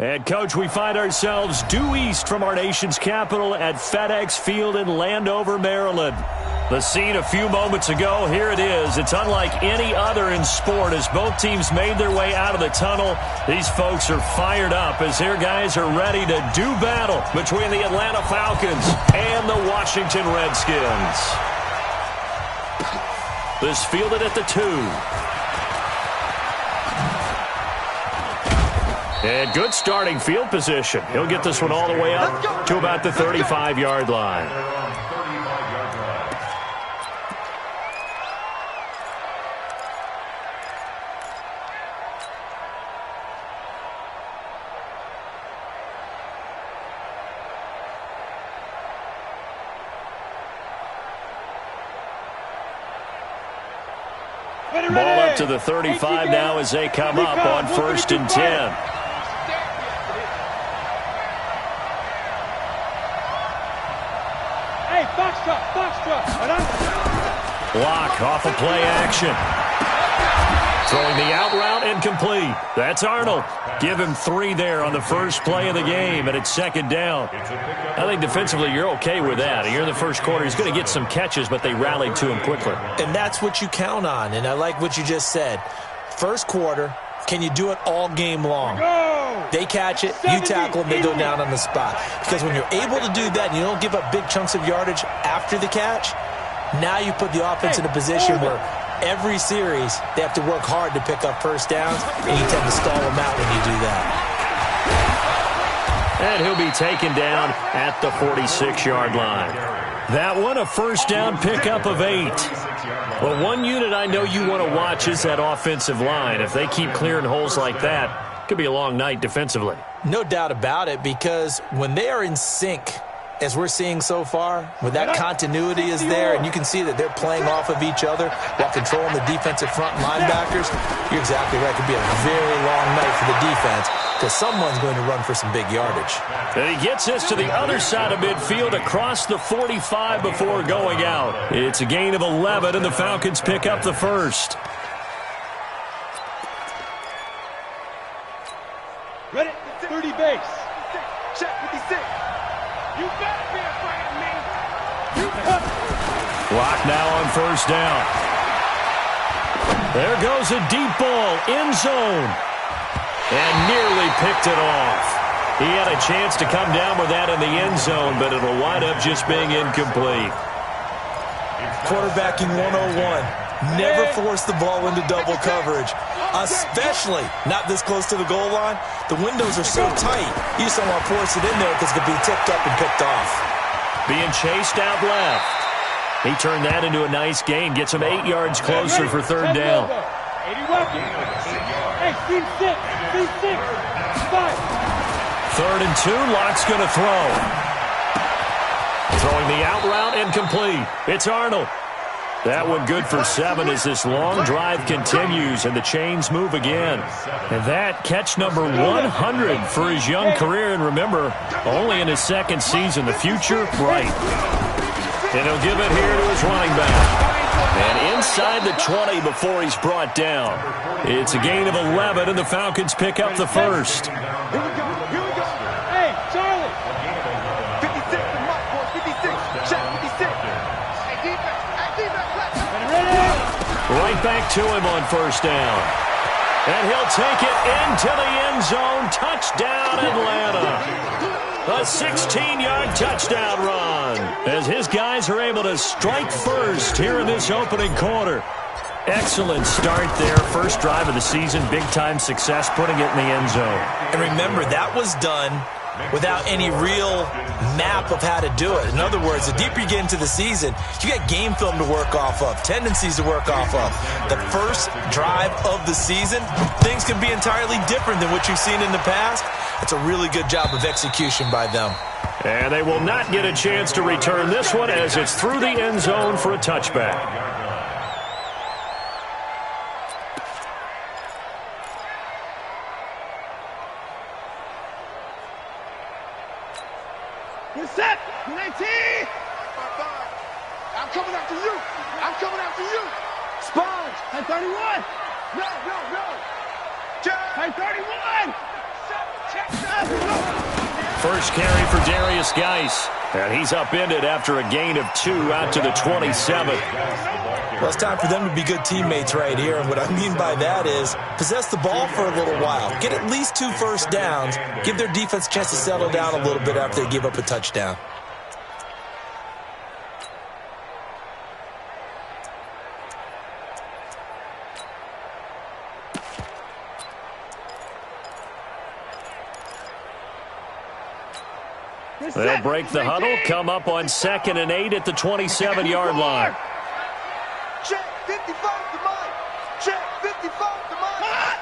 And, Coach, we find ourselves due east from our nation's capital at FedEx Field in Landover, Maryland. The scene a few moments ago, here it is. It's unlike any other in sport as both teams made their way out of the tunnel. These folks are fired up as their guys are ready to do battle between the Atlanta Falcons and the Washington Redskins. This fielded at the 2. And good starting field position. He'll get this one all the way up to about the 35-yard line. Ball up to the 35 now as they come up on 1st and 10. Block off of play action. Throwing the out route incomplete. That's Arnold. Give him 3 there on the first play of the game, and it's 2nd down. I think defensively you're okay with that. Here in the first quarter, he's going to get some catches, but they rallied to him quickly. And that's what you count on, and I like what you just said. First quarter, can you do it all game long? They catch it, you tackle them, they go down on the spot. Because when you're able to do that and you don't give up big chunks of yardage after the catch, now you put the offense in a position where every series they have to work hard to pick up first downs, and you tend to stall them out when you do that. And he'll be taken down at the 46-yard line. That one, a first down pickup of 8. Well, one unit I know you want to watch is that offensive line. If they keep clearing holes like that, it could be a long night defensively. No doubt about it, because when they are in sync, as we're seeing so far, when that continuity is there and you can see that they're playing off of each other while controlling the defensive front linebackers, you're exactly right. It could be a very long night for the defense because someone's going to run for some big yardage. And he gets this to the other side of midfield across the 45 before going out. It's a gain of 11, and the Falcons pick up the first. Ready? 30 base. Check 56. You better be afraid of me. You come. Clock now on first down. There goes a deep ball, end zone. And nearly picked it off. He had a chance to come down with that in the end zone, but it'll wind up just being incomplete. Quarterbacking 101. Never force the ball into double coverage, especially not this close to the goal line. The windows are so tight, you just don't want to force it in there because it could be tipped up and picked off. Being chased out left. He turned that into a nice gain, gets him 8 yards closer for 3rd down. 81. Hey, team 6. Team 6. 5. 3rd and 2, Locke's going to throw. Throwing the out route incomplete. It's Arnold. That one good for 7 as this long drive continues and the chains move again. And that catch number 100 for his young career. And remember, only in his 2nd season. The future, bright. And he'll give it here to his running back. And inside the 20 before he's brought down. It's a gain of 11 and the Falcons pick up the first. Here we go. Hey, Charlie. 56 to Mike, boy. 56. Check 56. Hey, defense. Right back to him on first down. And he'll take it into the end zone. Touchdown, Atlanta. A 16-yard touchdown run as his guys are able to strike first here in this opening quarter. Excellent start there. First drive of the season. Big-time success putting it in the end zone. And remember, that was done without any real map of how to do it. In other words, the deeper you get into the season, you got game film to work off of, tendencies to work off of. The first drive of the season, things can be entirely different than what you've seen in the past. It's a really good job of execution by them. And they will not get a chance to return this one as it's through the end zone for a touchback. You're set. 19. I'm coming after you. I'm coming after you. Sponge. At 31. No. At 31. Check. First carry for Darius Geis. And he's upended after a gain of 2 out to the 27. Well, it's time for them to be good teammates right here. And what I mean by that is possess the ball for a little while. Get at least 2 first downs. Give their defense a chance to settle down a little bit after they give up a touchdown. They'll break the huddle, come up on 2nd and 8 at the 27-yard line. Check 55 to mine. Check 55 to mine.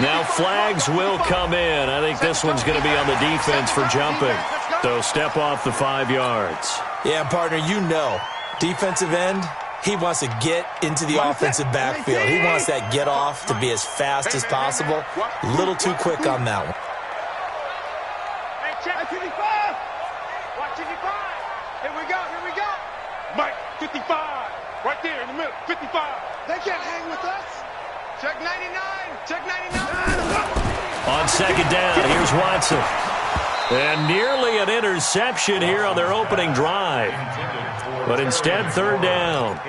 Now flags will come in. I think this one's going to be on the defense for jumping. So step off the 5 yards. Yeah, partner, you know, defensive end, he wants to get into the offensive backfield. He wants that get off to be as fast as possible. A little too quick on that one. Check 55. Watch 55. Here we go. Here we go. Mike, 55. Right there in the middle. 55. They can't hang with us. Check 99. Check 99. On 2nd down, here's Watson. And nearly an interception here on their opening drive. But instead, 3rd down.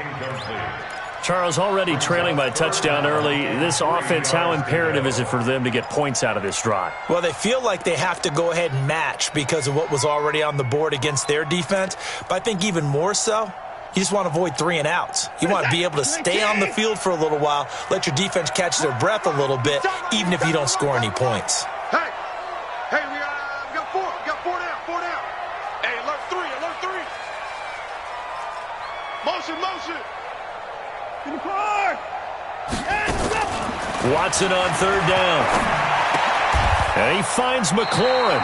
Charles, already trailing by a touchdown early. This offense, how imperative is it for them to get points out of this drive? Well, they feel like they have to go ahead and match because of what was already on the board against their defense. But I think even more so, you just want to avoid 3 and outs. You want to be able to stay on the field for a little while, let your defense catch their breath a little bit, even if you don't score any points. Hey, we got 4. We got 4 down. 4 down. Hey, alert 3. Alert 3. Motion. In the car! Watson on 3rd down. And he finds McLaurin.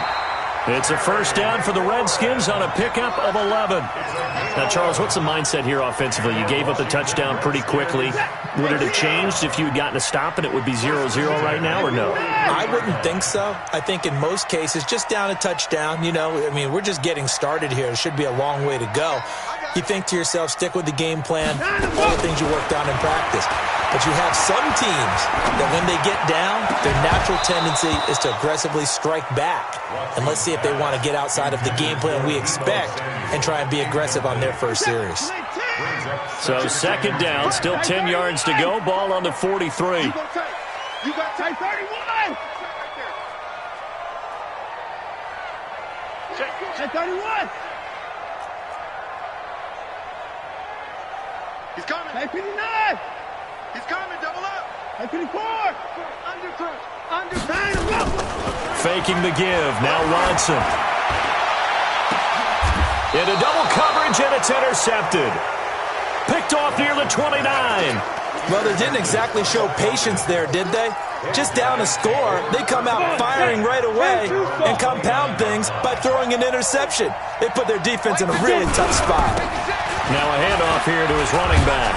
It's a first down for the Redskins on a pickup of 11. Now, Charles, what's the mindset here offensively? You gave up the touchdown pretty quickly. Would it have changed if you had gotten a stop and it would be 0-0 right now, or no? I wouldn't think so. I think in most cases, just down a touchdown, you know, I mean, we're just getting started here. It should be a long way to go. You think to yourself, stick with the game plan, all the things you worked on in practice. But you have some teams that when they get down, their natural tendency is to aggressively strike back. And let's see if they want to get outside of the game plan we expect and try and be aggressive on their first series. So 2nd down, still 10 yards to go. Ball on the 43. You got take 31. Check 31. He's coming. Hey, 59. He's coming. Double up. Hey, 54. Under. Faking the give. Now Watson. Into double coverage, and it's intercepted. Picked off near the 29. Well, they didn't exactly show patience there, did they? Just down a score, they come out firing right away and compound things by throwing an interception. They put their defense in a really tough spot. Now a handoff here to his running back.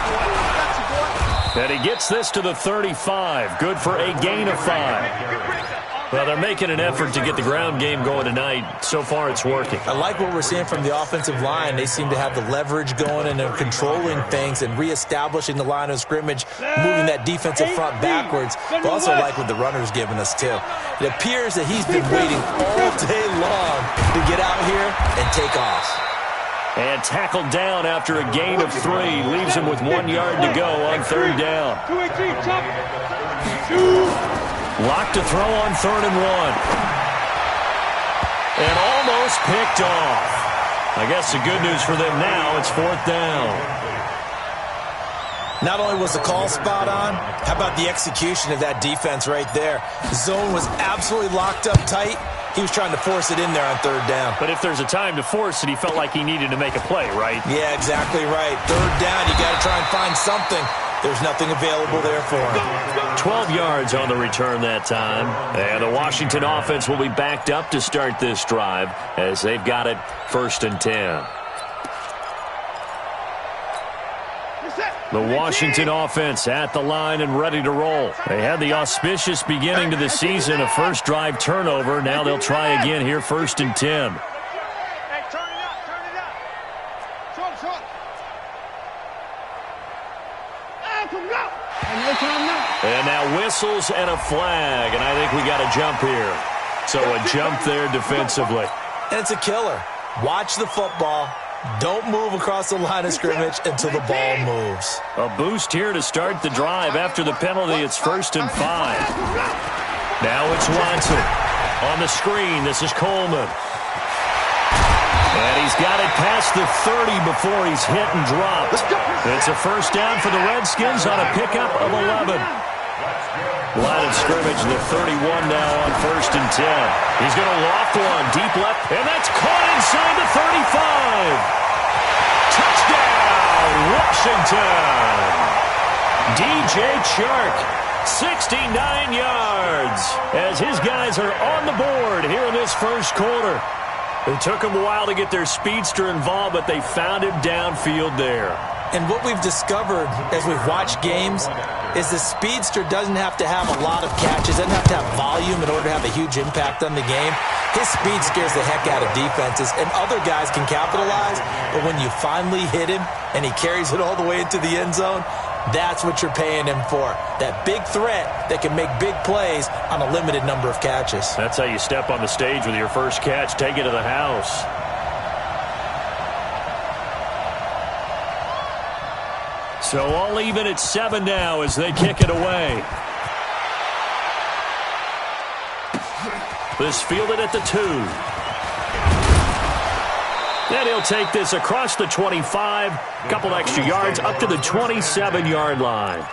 And he gets this to the 35. Good for a gain of 5. Well, they're making an effort to get the ground game going tonight. So far, it's working. I like what we're seeing from the offensive line. They seem to have the leverage going, and they're controlling things and reestablishing the line of scrimmage, moving that defensive front backwards. But also like what the runner's giving us, too. It appears that he's been waiting all day long to get out here and take off. And tackled down after a gain of 3. Leaves him with 1 yard to go on 3rd down. Locked to throw on 3rd and 1. And almost picked off. I guess the good news for them now, it's 4th down. Not only was the call spot on, how about the execution of that defense right there? The zone was absolutely locked up tight. He was trying to force it in there on 3rd down. But if there's a time to force it, he felt like he needed to make a play, right? Yeah, exactly right. 3rd down, you got to try and find something. There's nothing available there for him. 12 yards on the return that time. And the Washington offense will be backed up to start this drive as they've got it 1st and 10. The Washington offense at the line and ready to roll. They had the auspicious beginning to the season, a first drive turnover. Now they'll try again here, 1st and 10. Hey, turn it up. Short. And now whistles and a flag, and I think we got a jump here. So a jump there defensively. And it's a killer. Watch the football. Don't move across the line of scrimmage until the ball moves. A boost here to start the drive. After the penalty, it's 1st and 5. Now it's Watson. On the screen, this is Coleman. And he's got it past the 30 before he's hit and dropped. It's a first down for the Redskins on a pickup of 11. Line of scrimmage, the 31 now on 1st and 10. He's going to loft one deep left, and that's caught inside the 35. Touchdown, Washington. DJ Chark, 69 yards, as his guys are on the board here in this first quarter. It took them a while to get their speedster involved, but they found him downfield there. And what we've discovered as we've watched games is the speedster doesn't have to have a lot of catches, doesn't have to have volume in order to have a huge impact on the game. His speed scares the heck out of defenses, and other guys can capitalize, but when you finally hit him and he carries it all the way into the end zone, that's what you're paying him for. That big threat that can make big plays on a limited number of catches. That's how you step on the stage with your first catch. Take it to the house. So all even at 7 now as they kick it away. This fielded at the 2. And he'll take this across the 25, couple extra yards up to the 27-yard line.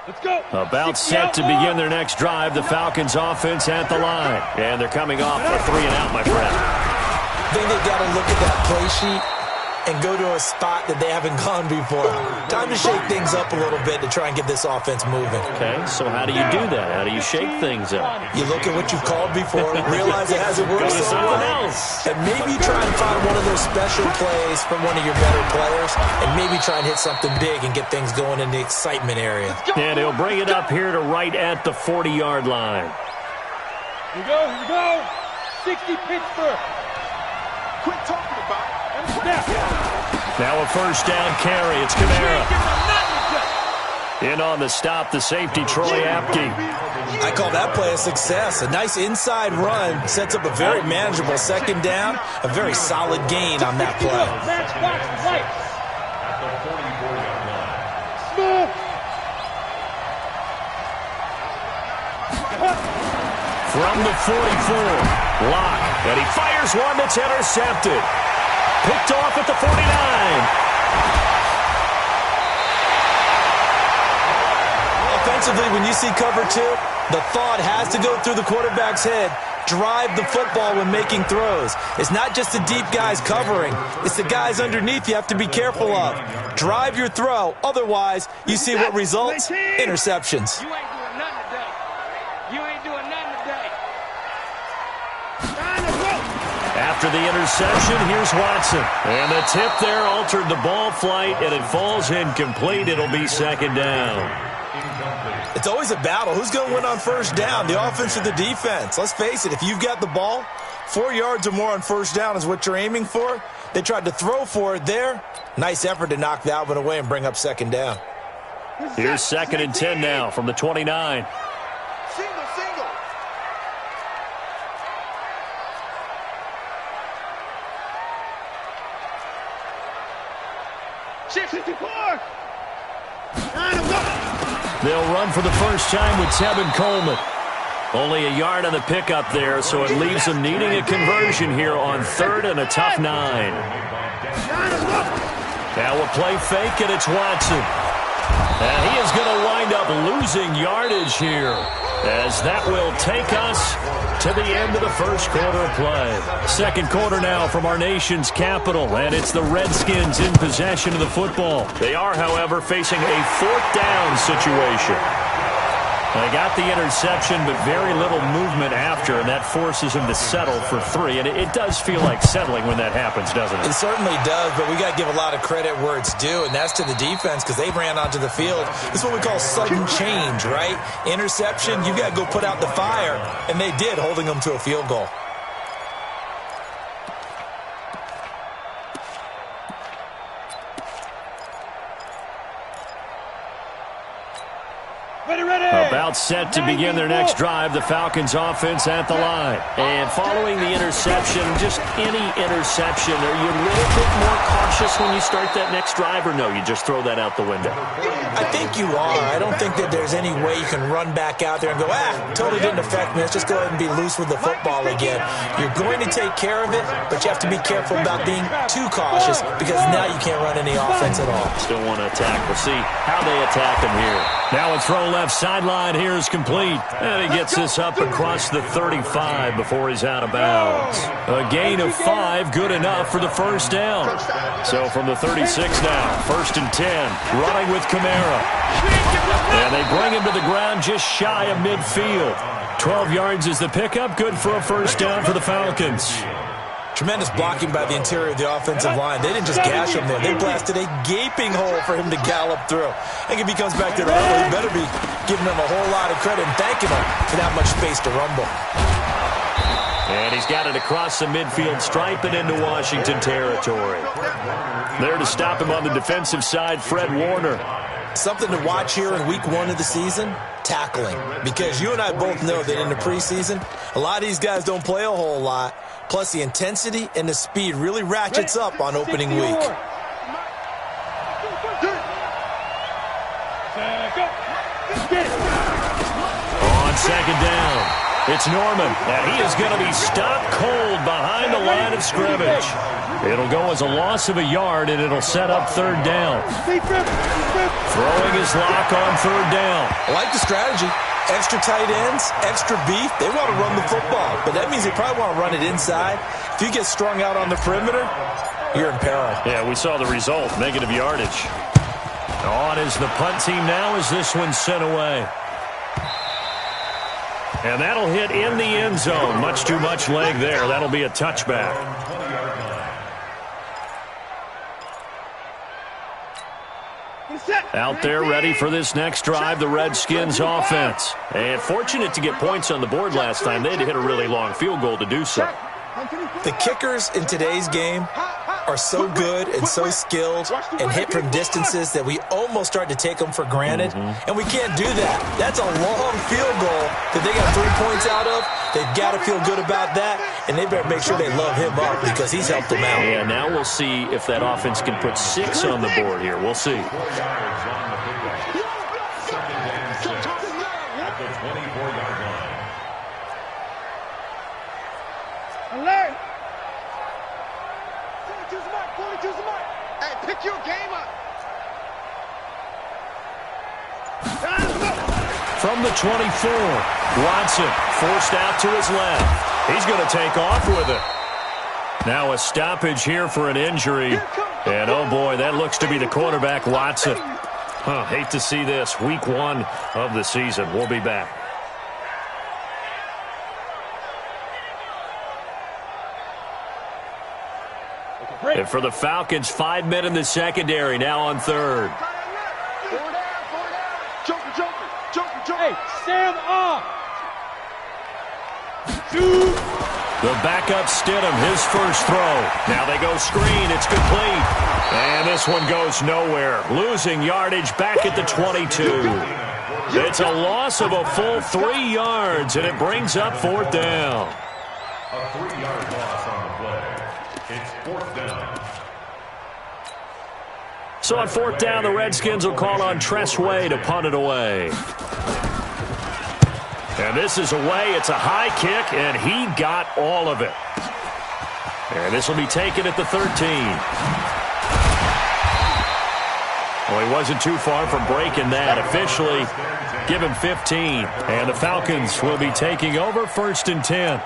Let's go. About set to begin their next drive, the Falcons offense at the line. And they're coming off a 3 and out, my friend. I think they've got to look at that play sheet and go to a spot that they haven't gone before. Time to shake things up a little bit to try and get this offense moving. Okay, so how do you do that? How do you shake things up? You look at what you've called before, realize it hasn't worked so well, and maybe try and find one of those special plays from one of your better players, and maybe try and hit something big and get things going in the excitement area. And he'll bring it up here to right at the 40-yard line. Here we go, here we go. 60 Pittsburgh. Quit talking about it. Now a first down carry. It's Kamara. In on the stop, the safety, Troy Apke. I call that play a success. A nice inside run sets up a very manageable second down. A very solid gain on that play. From the 44, Locke, and he fires one that's intercepted. Picked off at the 49. Offensively, when you see cover 2, the thought has to go through the quarterback's head. Drive the football when making throws. It's not just the deep guys covering. It's the guys underneath you have to be careful of. Drive your throw. Otherwise, you see what results? Interceptions. You ain't doing nothing today. You ain't doing nothing today. After the interception, here's Watson. And the tip there altered the ball flight, and it falls incomplete. It'll be second down. It's always a battle. Who's going to win on first down, the offense or the defense? Let's face it, if you've got the ball, 4 yards or more on first down is what you're aiming for. They tried to throw for it there. Nice effort to knock that one away and bring up second down. Here's 2nd and 10 now from the 29. Single. 64. They'll run for the first time with Tevin Coleman. Only a yard on the pickup there, so it leaves them needing a conversion here on 3rd and a tough 9. Now a play fake, and it's Watson. And he is going to wind up losing yardage here, as that will take us to the end of the first quarter of play. Second quarter now from our nation's capital, and it's the Redskins in possession of the football. They are, however, facing a 4th down situation. They got the interception, but very little movement after, and that forces him to settle for 3. And it does feel like settling when that happens, doesn't it? It certainly does, but we got to give a lot of credit where it's due, and that's to the defense because they ran onto the field. This is what we call sudden change, right? Interception, you got to go put out the fire, and they did, holding them to a field goal. About set to begin their next drive, the Falcons offense at the line. And following the interception, just any interception, are you a little bit more cautious when you start that next drive, or no, you just throw that out the window? I think you are. I don't think that there's any way you can run back out there and go, totally didn't affect me. Let's just go ahead and be loose with the football again. You're going to take care of it, but you have to be careful about being too cautious because now you can't run any offense at all. Still want to attack. We'll see how they attack him here. Now a throw left sideline here is complete. And he gets this up across the 35 before he's out of bounds. A gain of 5, good enough for the first down. So from the 36 now, 1st and 10, running with Kamara. And they bring him to the ground just shy of midfield. 12 yards is the pickup, good for a first down for the Falcons. Tremendous blocking by the interior of the offensive line. They didn't just gash him there. They blasted a gaping hole for him to gallop through. I think if he comes back to the huddle, he better be giving them a whole lot of credit and thanking them for that much space to rumble. And he's got it across the midfield stripe and into Washington territory. There to stop him on the defensive side, Fred Warner. Something to watch here in week 1 of the season, tackling. Because you and I both know that in the preseason, a lot of these guys don't play a whole lot. Plus, the intensity and the speed really ratchets up on opening week. On second down, it's Norman, and he is going to be stopped cold behind the line of scrimmage. It'll go as a loss of a yard, and it'll set up 3rd down. Throwing his lock on 3rd down. I like the strategy. Extra tight ends, extra beef. They want to run the football, but that means they probably want to run it inside. If you get strung out on the perimeter, you're in peril. Yeah, we saw the result, negative yardage. On is the punt team now as this one's sent away. And that'll hit in the end zone. Much too much leg there. That'll be a touchback. Out there ready for this next drive, the Redskins offense. And fortunate to get points on the board last time. They had to hit a really long field goal to do so. The kickers in today's game are so good and so skilled and hit from distances that we almost start to take them for granted. And we can't do that. That's a long field goal that they got 3 points out of. They've got to feel good about that, and they better make sure they love him up because he's helped them out. Yeah, now we'll see if that offense can put 6 on the board here. We'll see. Alert! 42's the mark, 42's the mark. Hey, pick your game up. From the 24, Watson forced out to his left. He's going to take off with it. Now a stoppage here for an injury. And, oh, boy, that looks to be the quarterback, Watson. Hate to see this. Week 1 of the season. We'll be back. And for the Falcons, 5 men in the secondary, now on 3rd. Hey, stand up! The backup Stidham, his first throw. Now they go screen. It's complete. And this one goes nowhere. Losing yardage back at the 22. It's a loss of a full 3 yards, and it brings up 4th down. A 3-yard loss on the play. It's 4th down. So on 4th down, the Redskins will call on Tress Way to punt it away. And this is away. It's a high kick, and he got all of it. And this will be taken at the 13. Well, he wasn't too far from breaking that. Officially, give him 15. And the Falcons will be taking over 1st and 10.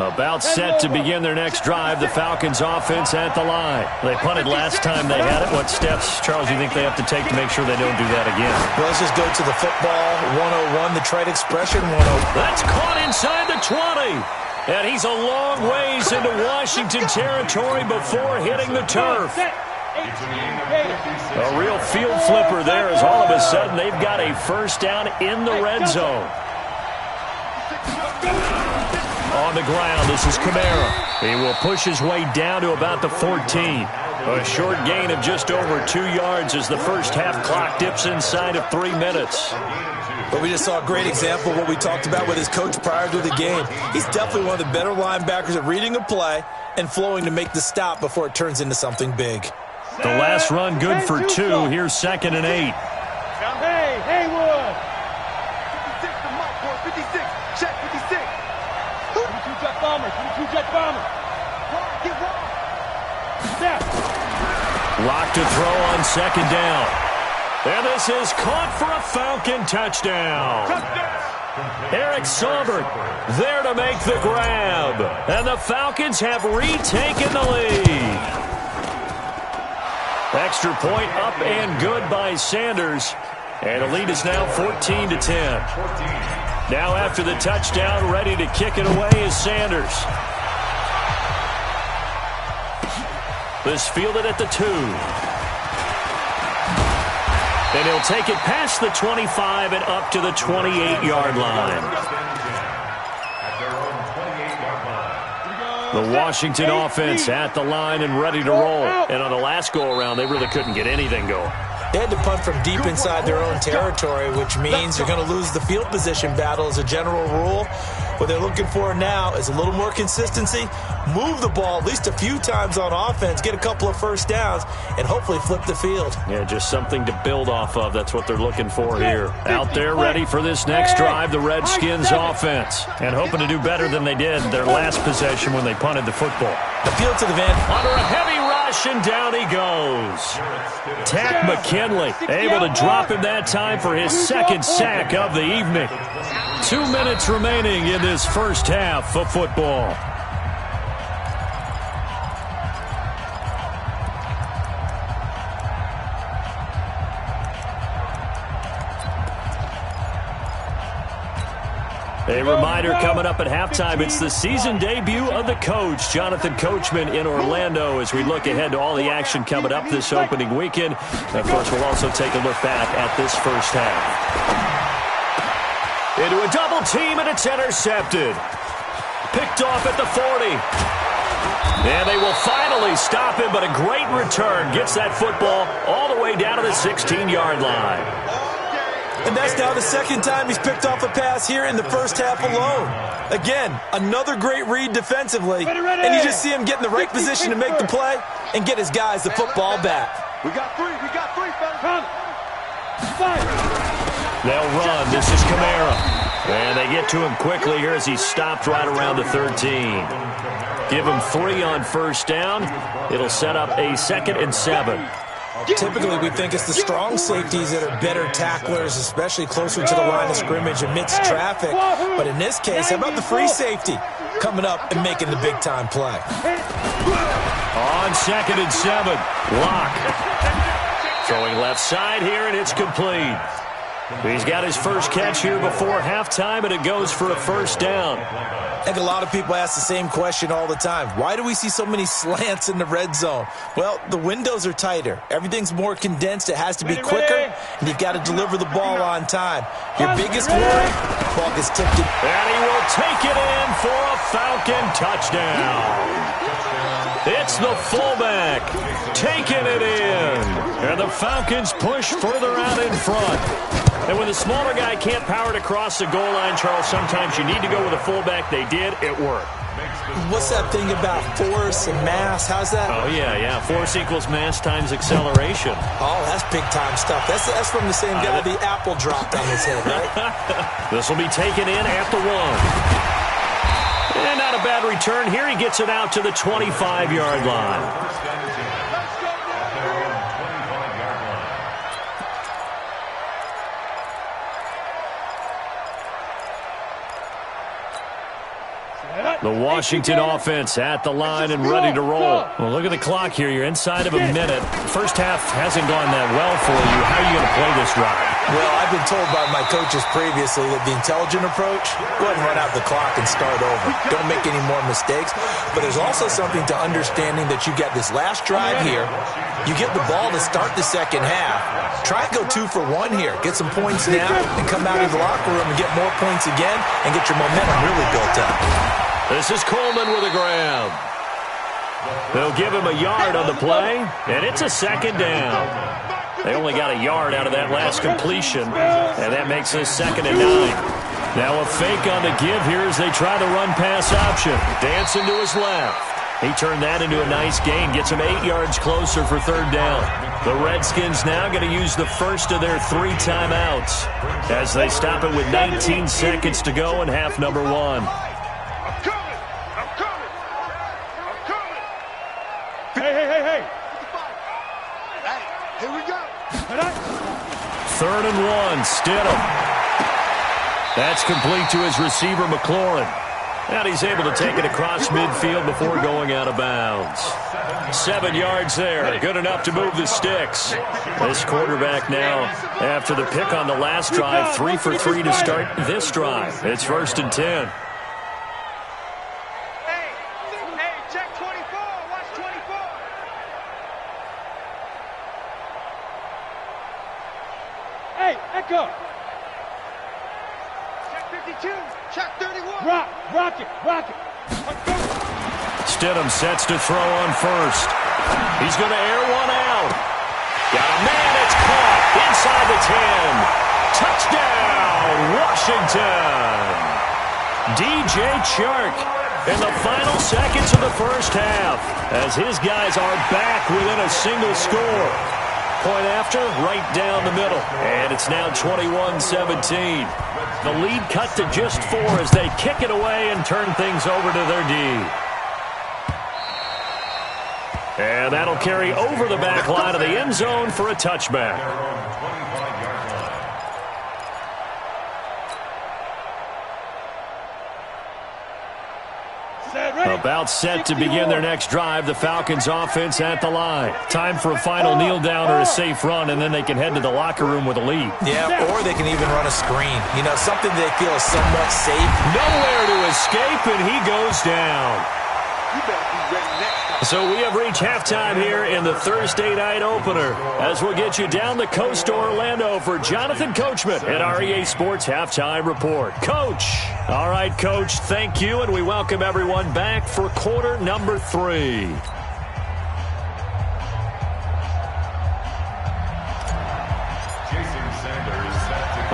About set to begin their next drive, the Falcons offense at the line. They punted last time they had it. What steps, Charles, do you think they have to take to make sure they don't do that again? Well, let's just go to the football 101, the trade expression 101. That's caught inside the 20. And he's a long ways into Washington territory before hitting the turf. A real field flipper there as all of a sudden they've got a first down in the red zone. On the ground, this is Kamara. He will push his way down to about the 14. A short gain of just over 2 yards as the first half clock dips inside of 3 minutes. But we just saw a great example of what we talked about with his coach prior to the game. He's definitely one of the better linebackers at reading a play and flowing to make the stop before it turns into something big. The last run good for 2. Here's 2nd and 8. Hey, Haywood. 56 to Mike, boy. 56. Check 56. 22 jet bomber. 22 jet bomber. Get wrong. Step. Lock to throw on 2nd down. And this is caught for a Falcon touchdown. Eric Saubert there to make the grab. And the Falcons have retaken the lead. Extra point up and good by Sanders. And the lead is now 14-10. Now after the touchdown, ready to kick it away is Sanders. This fielded at the 2. And he'll take it past the 25 and up to the 28-yard line. The Washington offense at the line and ready to roll. And on the last go-around, they really couldn't get anything going. They had to punt from deep inside their own territory, which means you're going to lose the field position battle as a general rule. What they're looking for now is a little more consistency, move the ball at least a few times on offense, get a couple of first downs, and hopefully flip the field. Yeah, just something to build off of. That's what they're looking for here. Out there ready for this next drive, the Redskins offense. And hoping to do better than they did their last possession when they punted the football. Appeal to the van. Under a heavy rush, and down he goes. Tack McKinley able to drop him that time for his 2nd sack of the evening. 2 minutes remaining in this first half of football. A reminder coming up at halftime, it's the season debut of the coach, Jonathan Coachman, in Orlando, as we look ahead to all the action coming up this opening weekend. And of course, we'll also take a look back at this first half. Into a double team, and it's intercepted. Picked off at the 40. And they will finally stop him, but a great return. Gets that football all the way down to the 16-yard line. And that's now the 2nd time he's picked off a pass here in the first half alone. Again, another great read defensively. And you just see him get in the right position to make the play and get his guys the football back. We got 3, fellas. They'll run. This is Kamara. And they get to him quickly here as he stopped right around the 13. Give him 3 on first down. It'll set up a 2nd and 7. Typically, we think it's the strong safeties that are better tacklers, especially closer to the line of scrimmage amidst traffic. But in this case, how about the free safety coming up and making the big-time play? On 2nd and 7, Lock. Throwing left side here, and it's complete. He's got his first catch here before halftime, and it goes for a first down. I think a lot of people ask the same question all the time. Why do we see so many slants in the red zone? Well, the windows are tighter. Everything's more condensed. It has to be quicker, and you've got to deliver the ball on time. Your biggest worry, ball gets tipped in. And he will take it in for a Falcon touchdown. It's the fullback taking it in. And the Falcons push further out in front. And when the smaller guy can't power it across the goal line, Charles, sometimes you need to go with a fullback. They did. It worked. What's that thing about force and mass? How's that? Oh, yeah. Force equals mass times acceleration. Oh, that's big-time stuff. That's from the same guy the apple dropped on his head, right? This will be taken in at the 1. And not a bad return here. He gets it out to the 25-yard line. The Washington offense at the line and ready to roll. Well, look at the clock here. You're inside of a minute. First half hasn't gone that well for you. How are you going to play this drive? Well, I've been told by my coaches previously that the intelligent approach, go ahead and run out the clock and start over. Don't make any more mistakes. But there's also something to understanding that you got this last drive here. You get the ball to start the second half. Try and go 2 for 1 here. Get some points now and come out of the locker room and get more points again and get your momentum really built up. This is Coleman with a grab. They'll give him a yard on the play, and it's a second down. They only got a yard out of that last completion, and that makes this 2nd and 9. Now a fake on the give here as they try the run-pass option. Dancing to his left. He turned that into a nice gain, gets him 8 yards closer for 3rd down. The Redskins now going to use the first of their 3 timeouts as they stop it with 19 seconds to go in half number 1. I'm coming! Hey! Hey, here we go! 3rd and 1, Stidham. That's complete to his receiver, McLaurin. And he's able to take it across midfield before going out of bounds. 7 yards there, good enough to move the sticks. This quarterback now, after the pick on the last drive, 3 for 3 to start this drive. It's 1st and 10. Hey, check 24, watch 24. Hey, Echo. Check 52, check 31. Rock it. Stidham sets to throw on first. He's going to air one out. Got a man, it's caught inside the 10. Touchdown, Washington. DJ Chark in the final seconds of the first half as his guys are back within a single score. Point after, right down the middle. And it's now 21-17. The lead cut to just 4 as they kick it away and turn things over to their D. And that'll carry over the back line of the end zone for a touchback. About set to begin their next drive, the Falcons offense at the line. Time for a final kneel down or a safe run, and then they can head to the locker room with a lead. Yeah, or they can even run a screen. You know, something they feel is somewhat safe. Nowhere to escape, and he goes down. You better be ready next time. So we have reached halftime here in the Thursday night opener as we'll get you down the coast to Orlando for Jonathan Coachman at our EA Sports Halftime Report. Coach. All right, Coach, thank you, and we welcome everyone back for quarter number 3.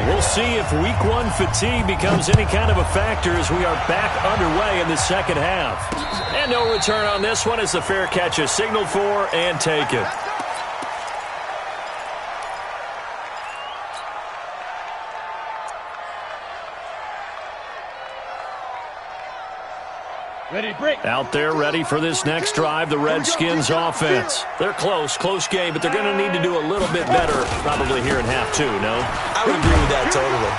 We'll see if week 1 fatigue becomes any kind of a factor as we are back underway in the second half. And no return on this one as the fair catch is signaled for and taken. Ready to break. Out there ready for this next drive, the Redskins offense. They're close game, but they're going to need to do a little bit better probably here in half 2, no? I would agree with that totally.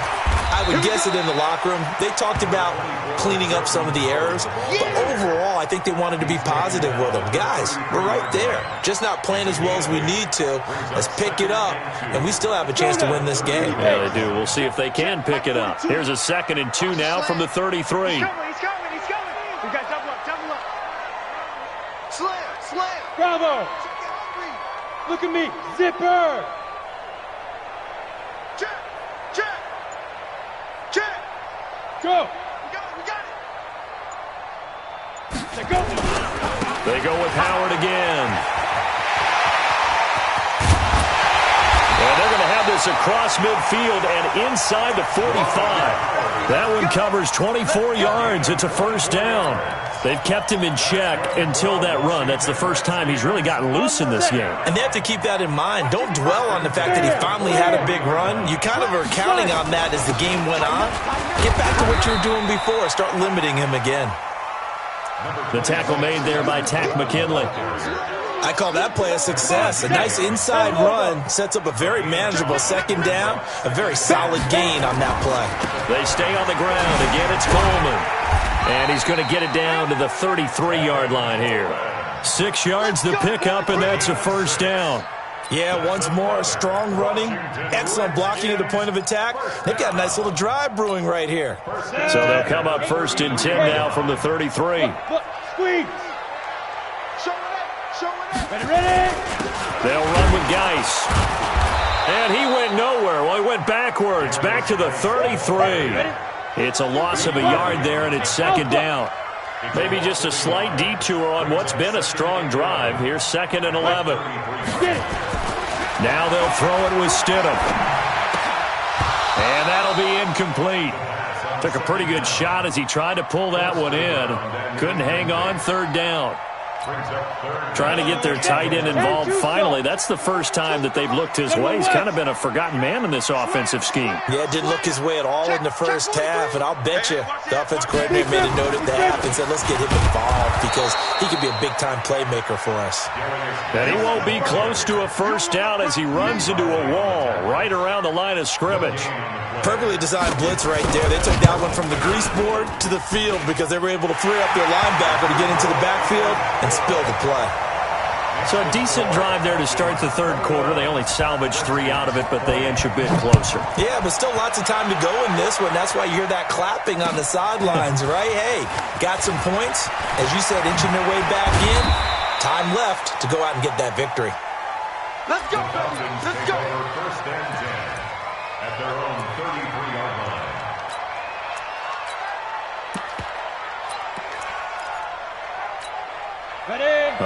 I would guess it in the locker room. They talked about cleaning up some of the errors, but overall, I think they wanted to be positive with them. Guys, we're right there. Just not playing as well as we need to. Let's pick it up, and we still have a chance to win this game. Yeah, they do. We'll see if they can pick it up. Here's a 2nd and 2 now from the 33. He's coming. We got double up. Slam. Bravo. Look at me. Zipper. Check. Go. We got it. Go. They go with Howard again. And they're going to have this across midfield and inside the 45. That one covers 24 yards. It's a 1st down. They've kept him in check until that run. That's the first time he's really gotten loose in this game. And they have to keep that in mind. Don't dwell on the fact that he finally had a big run. You kind of are counting on that as the game went on. Get back to what you were doing before. Start limiting him again. The tackle made there by Tack McKinley. I call that play a success. A nice inside run sets up a very manageable 2nd down. A very solid gain on that play. They stay on the ground. Again, it's Coleman. And he's going to get it down to the 33-yard line here. 6 yards the pickup, and that's a 1st down. Yeah, once more, strong running, excellent blocking at the point of attack. They've got a nice little drive brewing right here. So they'll come up 1st and 10 now from the 33. Look, squeeze. Show it up. Ready. They'll run with Geis. And he went nowhere. Well, he went backwards, back to the 33. It's a loss of a yard there, and it's 2nd down. Maybe just a slight detour on what's been a strong drive. Here's 2nd and 11. Now they'll throw it with Stidham. And that'll be incomplete. Took a pretty good shot as he tried to pull that one in. Couldn't hang on. 3rd down. Trying to get their tight end involved finally. That's the first time that they've looked his way. He's kind of been a forgotten man in this offensive scheme. Yeah, didn't look his way at all in the first half, and I'll bet you the offense coordinator made a note at the half and said, let's get him involved because he could be a big-time playmaker for us. And he won't be close to a first down as he runs into a wall right around the line of scrimmage. Perfectly designed blitz right there. They took that one from the grease board to the field because they were able to free up their linebacker to get into the backfield and spill the play. So a decent drive there to start the 3rd quarter. They only salvaged 3 out of it, but they inch a bit closer. Yeah, but still lots of time to go in this one. That's why you hear that clapping on the sidelines, right? Hey, got some points. As you said, inching their way back in. Time left to go out and get that victory. Let's go, baby. Let's go. First and 10 at their own 33-yard line.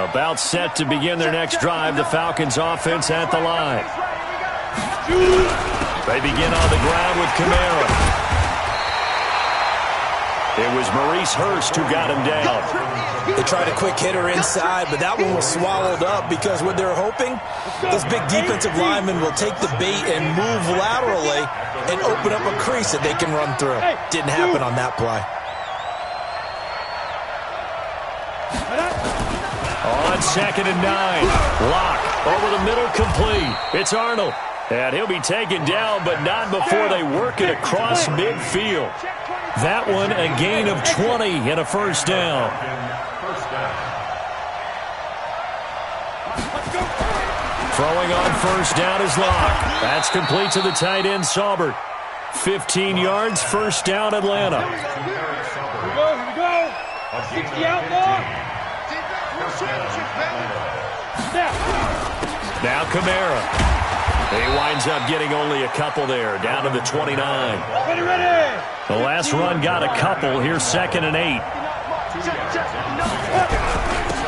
About set to begin their next drive, the Falcons offense at the line. They begin on the ground with Kamara. It was Maurice Hurst who got him down. They tried a quick hitter inside, but that one was swallowed up because what they're hoping, those big defensive linemen will take the bait and move laterally and open up a crease that they can run through. Didn't happen on that play. On 2nd and 9, Lock over the middle, complete. It's Arnold, and he'll be taken down, but not before they work it across midfield. That one a gain of 20 and a first down. Throwing on first down is Lock. That's complete to the tight end, Saubert. 15 yards, first down, Atlanta. Here we go. 60 out long. Now Kamara. He winds up getting only a couple there, down to the 29. Ready. The last run got a couple. Here's 2nd and 8.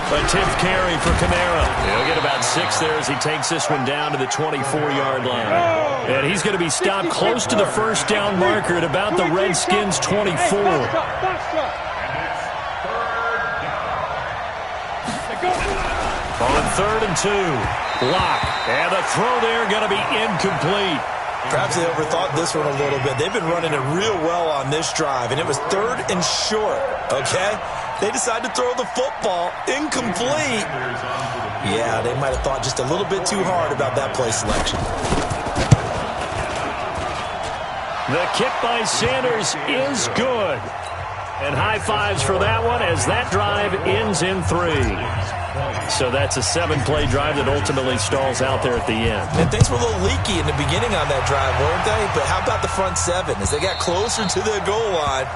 A 10th carry for Kamara. He'll get about 6 there as he takes this one down to the 24-yard line. And he's going to be stopped close to the first down marker at about the Redskins' 24. On 3rd and 2, Lock. And the throw there going to be incomplete. Perhaps they overthought this one a little bit. They've been running it real well on this drive, and it was 3rd and short, okay? They decided to throw the football incomplete. Yeah, they might have thought just a little bit too hard about that play selection. The kick by Sanders is good. And high fives for that one as that drive ends in 3. So that's a 7-play drive that ultimately stalls out there at the end. And things were a little leaky in the beginning on that drive, weren't they? But how about the front 7? As they got closer to the goal line,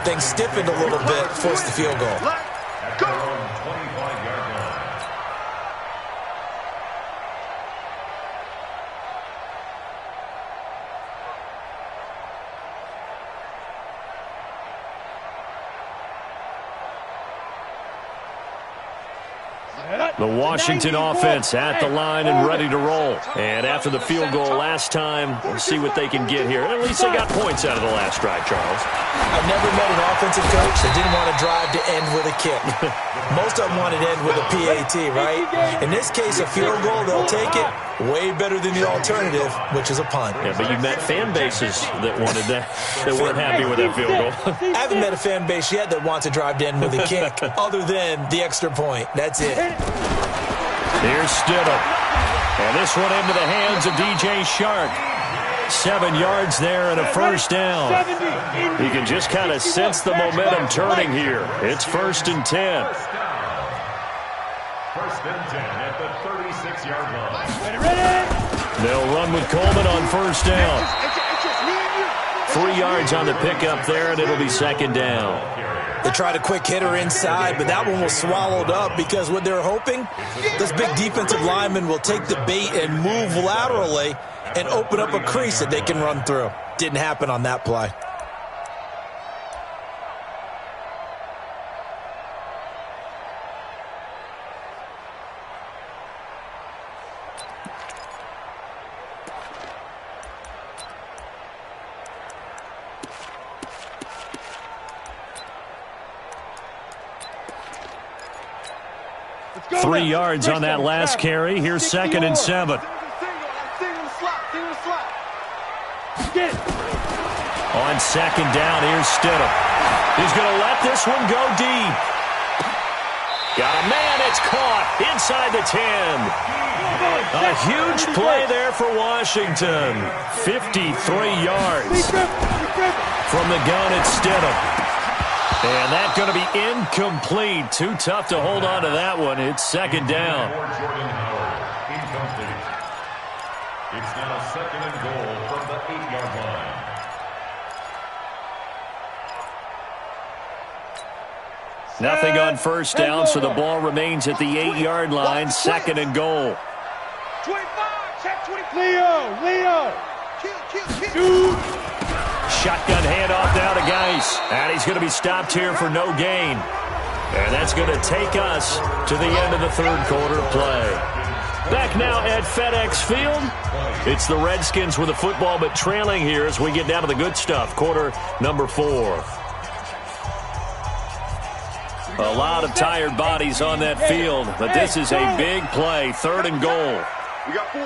things stiffened a little bit, forced the field goal. Go. The Washington offense at the line and ready to roll. And after the field goal last time, we'll see what they can get here. And at least they got points out of the last drive, Charles. I've never met an offensive coach that didn't want to drive to end with a kick. Most of them wanted to end with a PAT, right? In this case, a field goal, they'll take it. Way better than the alternative, which is a punt. Yeah, but you met fan bases that wanted that, that weren't happy with that field goal. I haven't met a fan base yet that wants to drive to end with a kick, other than the extra point. That's it. Here's Stidham. And this one into the hands of DJ Shark. 7 yards there and a first down. You can just kind of sense the momentum turning here. It's 1st and 10. 1st and 10 at the 36-yard line. They'll run with Coleman on first down. 3 yards on the pickup there, and it'll be 2nd down. They tried a quick hitter inside, but that one was swallowed up because what they're hoping, those big defensive linemen will take the bait and move laterally and open up a crease that they can run through. Didn't happen on that play. 3 yards on that last carry. Here's 2nd and 7. On 2nd down, here's Stidham. He's going to let this one go deep. Got a man, it's caught inside the 10. A huge play there for Washington. 53 yards. From the gun, it's Stidham. And that's going to be incomplete. Too tough to hold on to that one. It's 2nd down. It's now 2nd and goal from the 8-yard line. Nothing on 1st down, so the ball remains at the 8-yard line. 2nd and goal. 25, check 20. Leo. Shotgun handoff now to Geis. And he's going to be stopped here for no gain. And that's going to take us to the end of the 3rd quarter play. Back now at FedEx Field. It's the Redskins with the football, but trailing here as we get down to the good stuff. Quarter number 4. A lot of tired bodies on that field, but this is a big play. 3rd and goal. We got 4.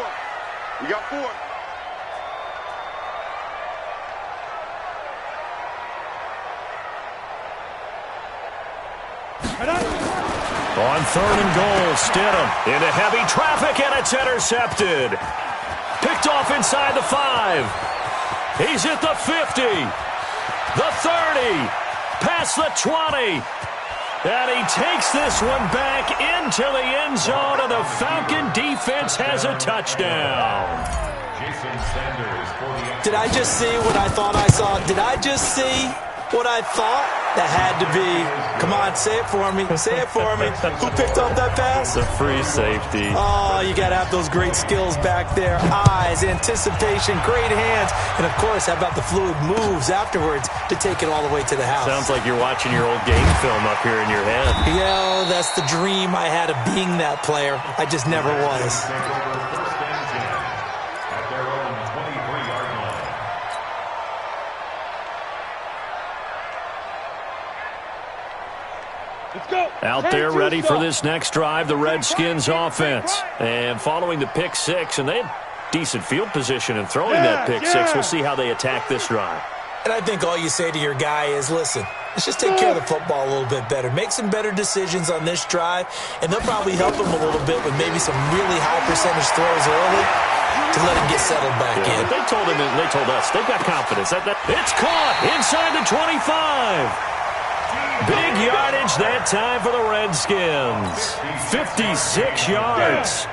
On 3rd and goal, Stidham into heavy traffic, and it's intercepted. Picked off inside the 5. He's at the 50, the 30, past the 20. And he takes this one back into the end zone, and the Falcon defense has a touchdown. Jason Sanders for the... Did I just see what I thought I saw? Did I just see what I thought? That had to be. Come on, say it for me. Say it for me. Who picked up that pass? The free safety. Oh, you got to have those great skills back there. Eyes, anticipation, great hands. And, of course, how about the fluid moves afterwards to take it all the way to the house? Sounds like you're watching your old game film up here in your head. Yeah, that's the dream I had of being that player. I just never was. Out there ready for this next drive, the Redskins offense. And following the pick 6, and they had decent field position in throwing that pick 6. We'll see how they attack this drive. And I think all you say to your guy is, listen, let's just take care of the football a little bit better. Make some better decisions on this drive, and they'll probably help him a little bit with maybe some really high percentage throws early to let him get settled back in. They told him, and they told us, they've got confidence. It's caught inside the 25. Big yardage that time for the Redskins. 56 yards.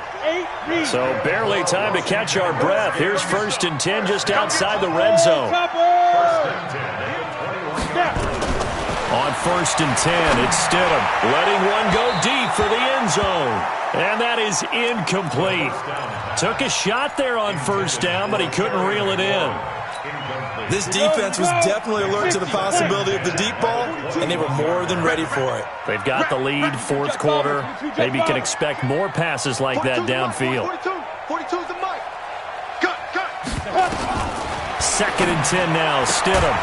So barely time to catch our breath. Here's 1st and 10 just outside the red zone. On 1st and 10, it's Stidham letting one go deep for the end zone. And that is incomplete. Took a shot there on 1st down, but he couldn't reel it in. This defense was definitely alert to the possibility of the deep ball, and they were more than ready for it. They've got the lead, 4th quarter. Maybe can expect more passes like that downfield. 42's the mic. Cut. 2nd and 10 now. Stidham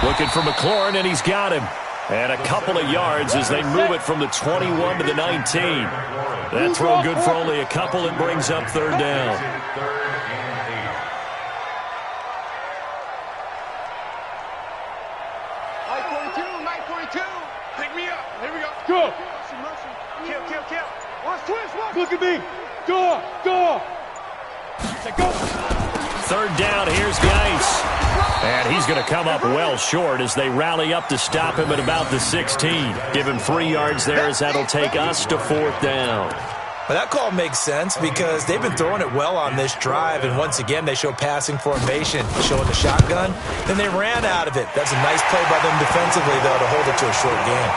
looking for McLaurin, and he's got him. And a couple of yards as they move it from the 21 to the 19. That throw good for only a couple. It brings up 3rd down. Go! Kill. Watch twist, watch! Look at me! Go! Go! 3rd down, here's Geis. And he's going to come up well short as they rally up to stop him at about the 16. Give him 3 yards there as that'll take us to 4th down. Well, that call makes sense because they've been throwing it well on this drive, and once again they show passing formation, showing the shotgun. Then they ran out of it. That's a nice play by them defensively, though, to hold it to a short game.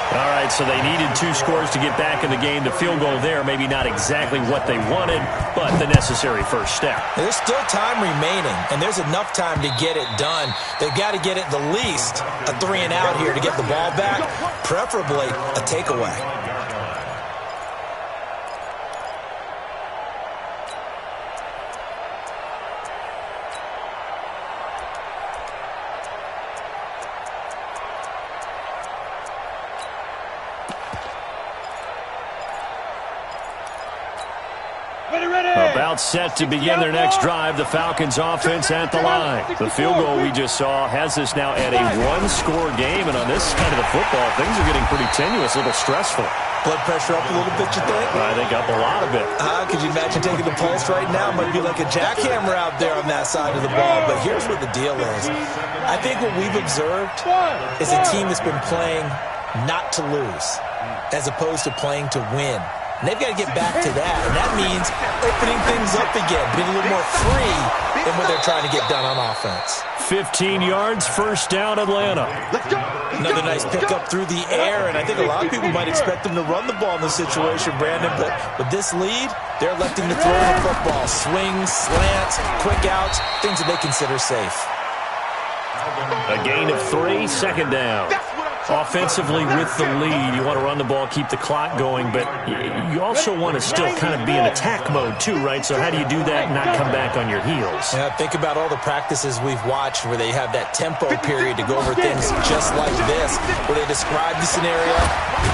All right, so they needed 2 scores to get back in the game. The field goal there, maybe not exactly what they wanted, but the necessary first step. There's still time remaining, and there's enough time to get it done. They've got to get it the least a 3 and out here to get the ball back, preferably a takeaway. About set to begin their next drive. The Falcons offense at the line. The field goal we just saw has us now at a one-score game. And on this side of the football, things are getting pretty tenuous, a little stressful. Blood pressure up a little bit, you think? I think up a lot of it. Could you imagine taking the pulse right now? Might be like a jackhammer out there on that side of the ball. But here's what the deal is. I think what we've observed is a team that's been playing not to lose as opposed to playing to win. And they've got to get back to that. And that means opening things up again, being a little more free than what they're trying to get done on offense. 15 yards, first down, Atlanta. Another nice pickup through the air, and I think a lot of people might expect them to run the ball in this situation, Brandon, but with this lead, they're electing to throw the football. Swings, slants, quick outs, things that they consider safe. A gain of 3, second down. Offensively with the lead, you want to run the ball, keep the clock going, but you also want to still kind of be in attack mode too, right? So how do you do that and not come back on your heels? Yeah, think about all the practices we've watched where they have that tempo period to go over things just like this, where they describe the scenario,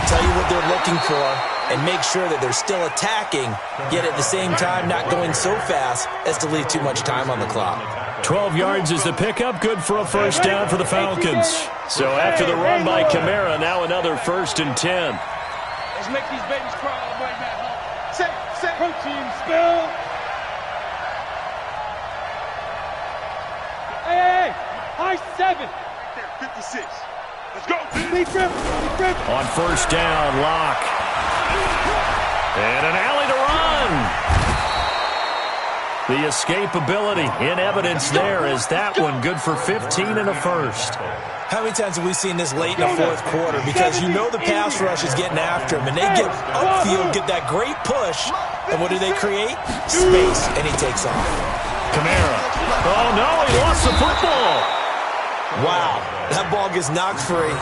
tell you what they're looking for, and make sure that they're still attacking, yet at the same time not going so fast as to leave too much time on the clock. 12 yards is the pickup, good for a first down for the Falcons. So after the run by Kamara, now another 1st and 10. Let's make these babies cry all the way back home. Set, protein spill. Hey, high 7. Right there, 56. Let's go. Lead grip. On first down, Locke. And an alley to run. The escapability in evidence there is that one good for 15 and a first. How many times have we seen this late in the fourth quarter? Because you know the pass rush is getting after him, and they get upfield, get that great push, and what do they create? Space, and he takes off. Kamara. Oh, no, he lost the football. Wow, that ball gets knocked free,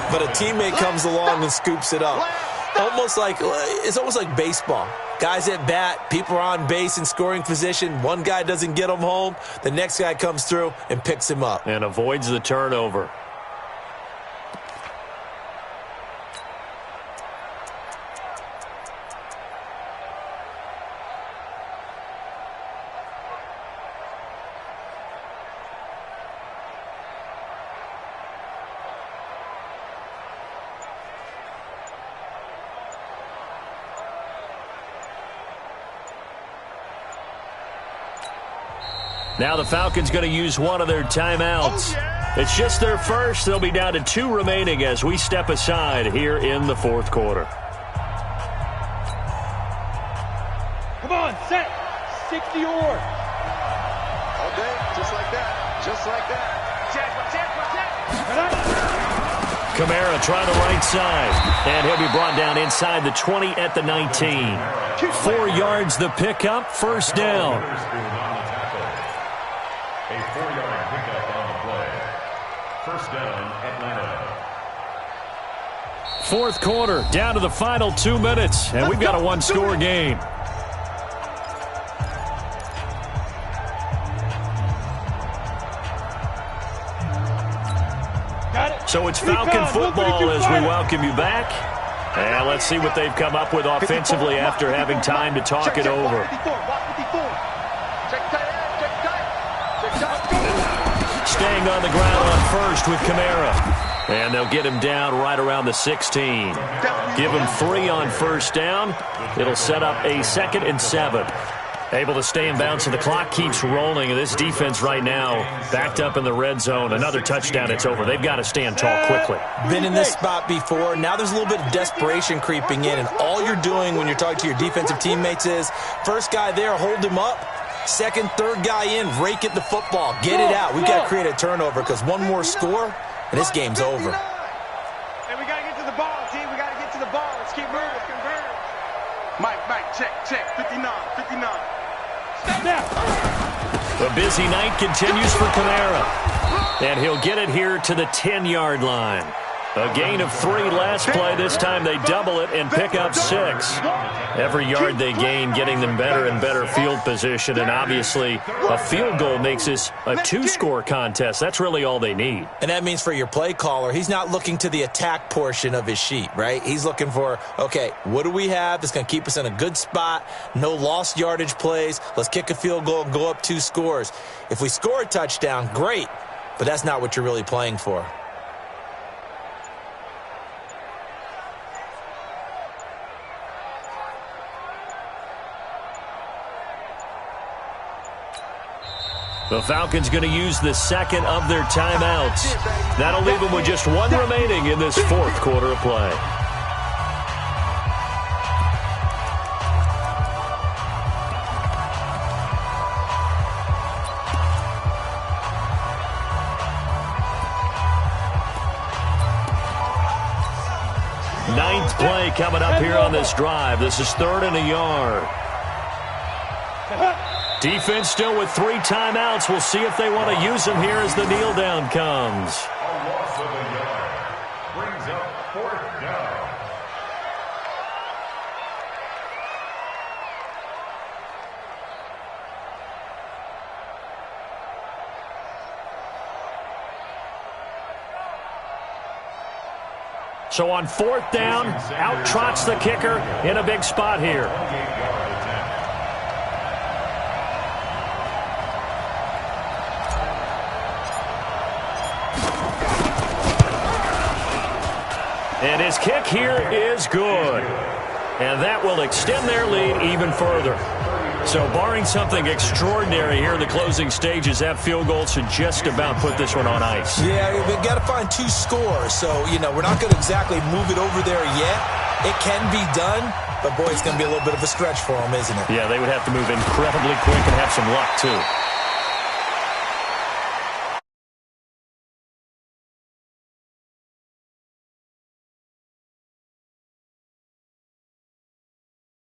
but a teammate comes along and scoops it up. It's almost like baseball. Guys at bat, people are on base in scoring position. One guy doesn't get him home. The next guy comes through and picks him up. And avoids the turnover. Now the Falcons going to use one of their timeouts. It's just their first. They'll be down to 2 remaining as we step aside here in the fourth quarter. Come on, set. 60 or. All day, just like that. Just like that. Kamara trying the right side. And he'll be brought down inside the 20 at the 19. 4 yards the pickup, first down. A 4-yard pickup on the play. First down, Atlanta. Fourth quarter, down to the final 2 minutes, and we've got a one-score game. So it's Falcon football as we welcome you back. And let's see what they've come up with offensively after having time to talk it over. Staying on the ground on first with Kamara. And they'll get him down right around the 16. Give him 3 on first down. It'll set up a 2nd and 7. Able to stay in bounds, so the clock keeps rolling. This defense right now backed up in the red zone. Another touchdown, it's over. They've got to stand tall quickly. Been in this spot before. Now there's a little bit of desperation creeping in, and all you're doing when you're talking to your defensive teammates is first guy there, hold him up. Second, third guy in, rake at the football. Get it out. We've got to create a turnover because one more score, and this game's over. And we got to get to the ball, team. We got to get to the ball. Let's keep moving. Mike, check. 59. A busy night continues for Kamara. And he'll get it here to the 10-yard line. A gain of 3 last play. This time they double it and pick up 6. Every yard they gain getting them better and better field position, and obviously a field goal makes this a 2-score contest. That's really all they need. And that means for your play caller, he's not looking to the attack portion of his sheet, right? He's looking for, okay, what do we have that's going to keep us in a good spot? No lost yardage plays. Let's kick a field goal and go up 2 scores. If we score a touchdown, great, but that's not what you're really playing for. The Falcons going to use the second of their timeouts. That'll leave them with just 1 remaining in this 4th quarter of play. Ninth play coming up here on this drive. This is 3rd and a yard. Defense still with 3 timeouts. We'll see if they want to use them here as the kneel down comes. A loss of a yard. Brings up 4th down. So on 4th down, out trots the kicker in a big spot here. And his kick here is good. And that will extend their lead even further. So barring something extraordinary here in the closing stages, that field goal should just about put this one on ice. Yeah, we've got to find 2 scores. So, we're not going to exactly move it over there yet. It can be done, but, boy, it's going to be a little bit of a stretch for them, isn't it? Yeah, they would have to move incredibly quick and have some luck, too.